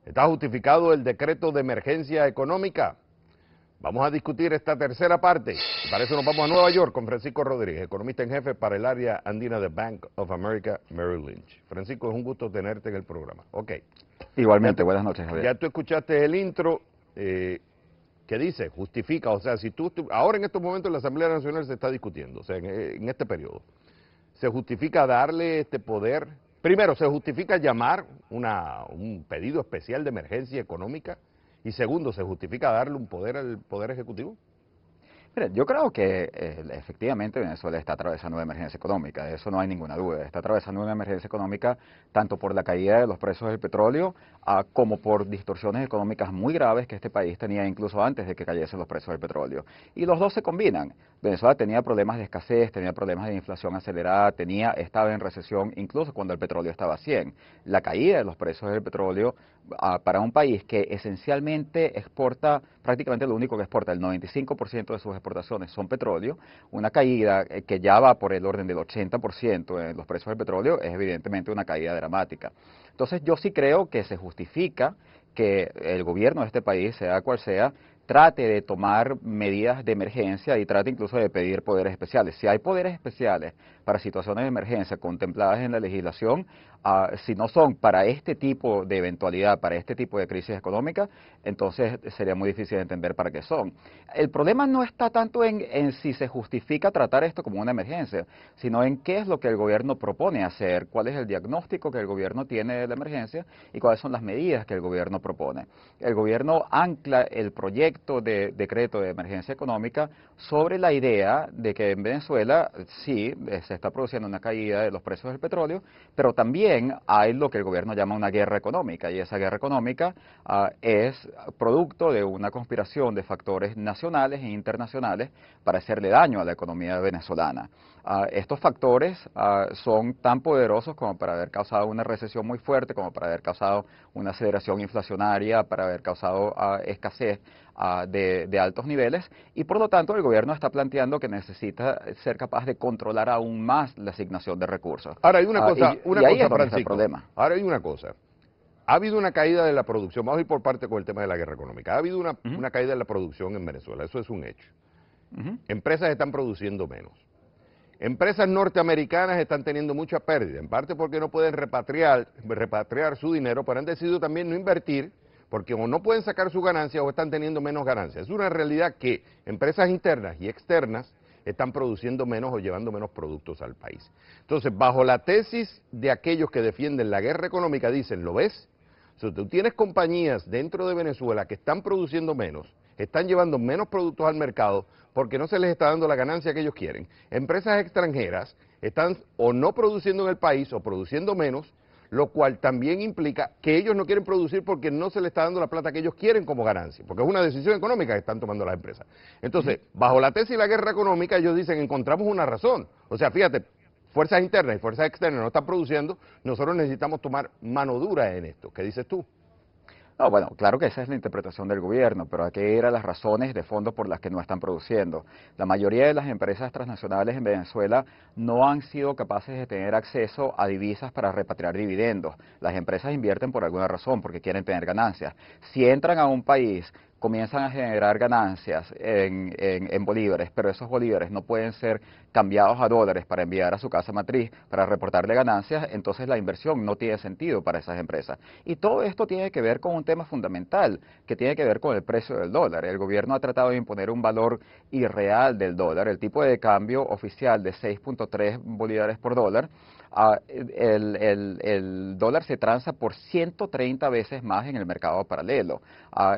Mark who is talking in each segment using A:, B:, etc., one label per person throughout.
A: ¿Está justificado el decreto de emergencia económica? Vamos a discutir esta tercera parte. Para eso nos vamos a Nueva York con Francisco Rodríguez, economista en jefe para el área andina de Bank of America Merrill Lynch. Francisco, es un gusto tenerte en el programa. Ok.
B: Igualmente, buenas noches, Javier.
A: Ya tú escuchaste el intro que dice, justifica, o sea, si ahora en estos momentos la Asamblea Nacional se está discutiendo, o sea, en este periodo, se justifica darle este poder. Primero, se justifica llamar un pedido especial de emergencia económica. Y segundo, ¿se justifica darle un poder al Poder Ejecutivo?
B: Mire, yo creo que efectivamente Venezuela está atravesando una emergencia económica, de eso no hay ninguna duda. Está atravesando una emergencia económica tanto por la caída de los precios del petróleo como por distorsiones económicas muy graves que este país tenía incluso antes de que cayesen los precios del petróleo. Y los dos se combinan. Venezuela tenía problemas de escasez, tenía problemas de inflación acelerada, estaba en recesión incluso cuando el petróleo estaba a 100. La caída de los precios del petróleo para un país que esencialmente exporta, prácticamente lo único que exporta, el 95% de sus exportaciones son petróleo, una caída que ya va por el orden del 80% en los precios del petróleo, es evidentemente una caída dramática. Entonces yo sí creo que se justifica que el gobierno de este país, sea cual sea, trate de tomar medidas de emergencia y trate incluso de pedir poderes especiales. Si hay poderes especiales para situaciones de emergencia contempladas en la legislación, si no son para este tipo de eventualidad, para este tipo de crisis económica, entonces sería muy difícil de entender para qué son. El problema no está tanto en si se justifica tratar esto como una emergencia, sino en qué es lo que el gobierno propone hacer, cuál es el diagnóstico que el gobierno tiene de la emergencia y cuáles son las medidas que el gobierno propone. El gobierno ancla el proyecto de decreto de emergencia económica sobre la idea de que en Venezuela sí se está produciendo una caída de los precios del petróleo, pero también hay lo que el gobierno llama una guerra económica, y esa guerra económica es producto de una conspiración de factores nacionales e internacionales para hacerle daño a la economía venezolana. Estos factores son tan poderosos como para haber causado una recesión muy fuerte, como para haber causado una aceleración inflacionaria, para haber causado escasez de altos niveles, y por lo tanto el gobierno está planteando que necesita ser capaz de controlar aún más la asignación de recursos.
A: Ahora hay una cosa,
B: Y ahí es donde está el
A: Francisco.
B: problema.
A: Ahora hay una cosa. Ha habido una caída de la producción, vamos a ir por parte con el tema de la guerra económica. Ha habido una caída de la producción en Venezuela, eso es un hecho. Empresas están produciendo menos. Empresas norteamericanas están teniendo mucha pérdida, en parte porque no pueden repatriar su dinero, pero han decidido también no invertir, porque o no pueden sacar su ganancia o están teniendo menos ganancias. Es una realidad que empresas internas y externas están produciendo menos o llevando menos productos al país. Entonces, bajo la tesis de aquellos que defienden la guerra económica, dicen, ¿lo ves? Si tú tienes compañías dentro de Venezuela que están produciendo menos, están llevando menos productos al mercado porque no se les está dando la ganancia que ellos quieren. Empresas extranjeras están o no produciendo en el país o produciendo menos, lo cual también implica que ellos no quieren producir porque no se les está dando la plata que ellos quieren como ganancia, porque es una decisión económica que están tomando las empresas. Entonces, bajo la tesis de la guerra económica, ellos dicen, encontramos una razón. O sea, fíjate, fuerzas internas y fuerzas externas no están produciendo, nosotros necesitamos tomar mano dura en esto. ¿Qué dices tú?
B: No, bueno, claro que esa es la interpretación del gobierno, pero aquí eran las razones de fondo por las que no están produciendo. La mayoría de las empresas transnacionales en Venezuela no han sido capaces de tener acceso a divisas para repatriar dividendos. Las empresas invierten por alguna razón, porque quieren tener ganancias. Si entran a un país, comienzan a generar ganancias en bolívares, pero esos bolívares no pueden ser cambiados a dólares para enviar a su casa matriz para reportarle ganancias, entonces la inversión no tiene sentido para esas empresas. Y todo esto tiene que ver con un tema fundamental, que tiene que ver con el precio del dólar. El gobierno ha tratado de imponer un valor irreal del dólar, el tipo de cambio oficial de 6.3 bolívares por dólar. El dólar se transa por 130 veces más en el mercado paralelo.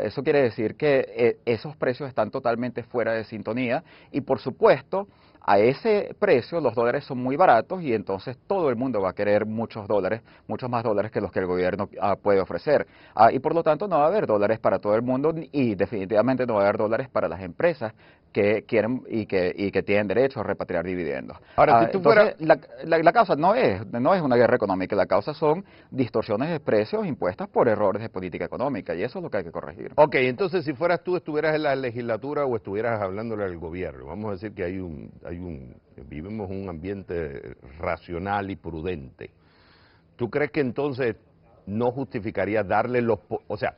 B: Eso quiere decir que esos precios están totalmente fuera de sintonía y, por supuesto, a ese precio los dólares son muy baratos y entonces todo el mundo va a querer muchos más dólares que los que el gobierno puede ofrecer. Y por lo tanto no va a haber dólares para todo el mundo y definitivamente no va a haber dólares para las empresas que quieren y que tienen derecho a repatriar dividendos.
A: Ahora, si tú
B: Entonces,
A: fueras...
B: la causa no es una guerra económica, la causa son distorsiones de precios impuestas por errores de política económica y eso es lo que hay que corregir.
A: Ok, entonces si fueras tú, estuvieras en la legislatura o estuvieras hablándole al gobierno, vamos a decir que vivimos en un ambiente racional y prudente. ¿Tú crees que entonces no justificaría darle o sea,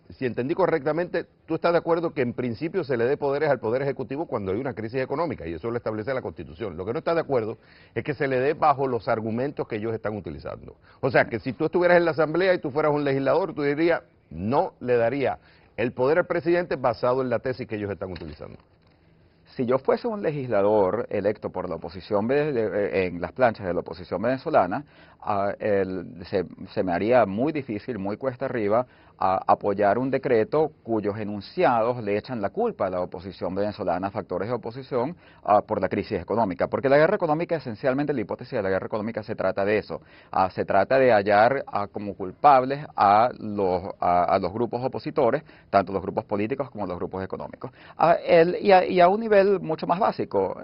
A: si entendí correctamente, tú estás de acuerdo que en principio se le dé poderes al Poder Ejecutivo cuando hay una crisis económica, y eso lo establece la Constitución. Lo que no está de acuerdo es que se le dé bajo los argumentos que ellos están utilizando. O sea, que si tú estuvieras en la Asamblea y tú fueras un legislador, tú dirías, no le daría el poder al presidente basado en la tesis que ellos están utilizando.
B: Si yo fuese un legislador electo por la oposición en las planchas de la oposición venezolana, se me haría muy difícil, muy cuesta arriba, apoyar un decreto cuyos enunciados le echan la culpa a la oposición venezolana, factores de oposición, por la crisis económica. Porque la guerra económica, esencialmente, la hipótesis de la guerra económica se trata de eso. Se trata de hallar como culpables a los grupos opositores, tanto los grupos políticos como los grupos económicos. Y a un nivel mucho más básico,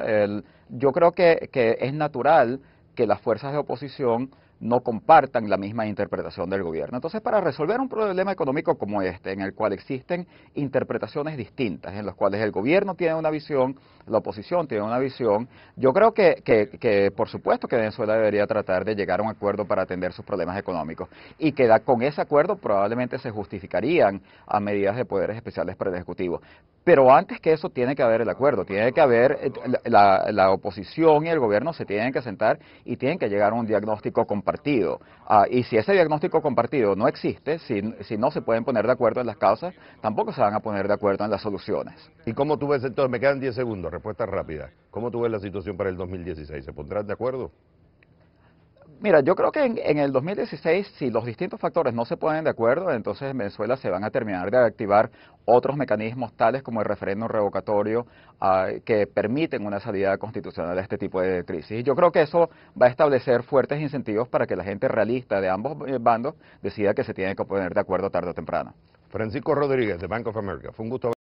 B: yo creo que es natural que las fuerzas de oposición no compartan la misma interpretación del gobierno. Entonces, para resolver un problema económico como este, en el cual existen interpretaciones distintas, en los cuales el gobierno tiene una visión, la oposición tiene una visión, yo creo que por supuesto que Venezuela debería tratar de llegar a un acuerdo para atender sus problemas económicos, y que con ese acuerdo probablemente se justificarían a medidas de poderes especiales para el Ejecutivo. Pero antes que eso tiene que haber el acuerdo, tiene que haber, la oposición y el gobierno se tienen que sentar y tienen que llegar a un diagnóstico compartido. Y si ese diagnóstico compartido no existe, si no se pueden poner de acuerdo en las causas, tampoco se van a poner de acuerdo en las soluciones.
A: ¿Y cómo tú ves entonces? Me quedan 10 segundos, respuesta rápida. ¿Cómo tú ves la situación para el 2016? ¿Se pondrán de acuerdo?
B: Mira, yo creo que en el 2016, si los distintos factores no se ponen de acuerdo, entonces en Venezuela se van a terminar de activar otros mecanismos tales como el referéndum revocatorio que permiten una salida constitucional a este tipo de crisis. Y yo creo que eso va a establecer fuertes incentivos para que la gente realista de ambos bandos decida que se tiene que poner de acuerdo tarde o temprano.
A: Francisco Rodríguez, de Bank of America. Fue un gusto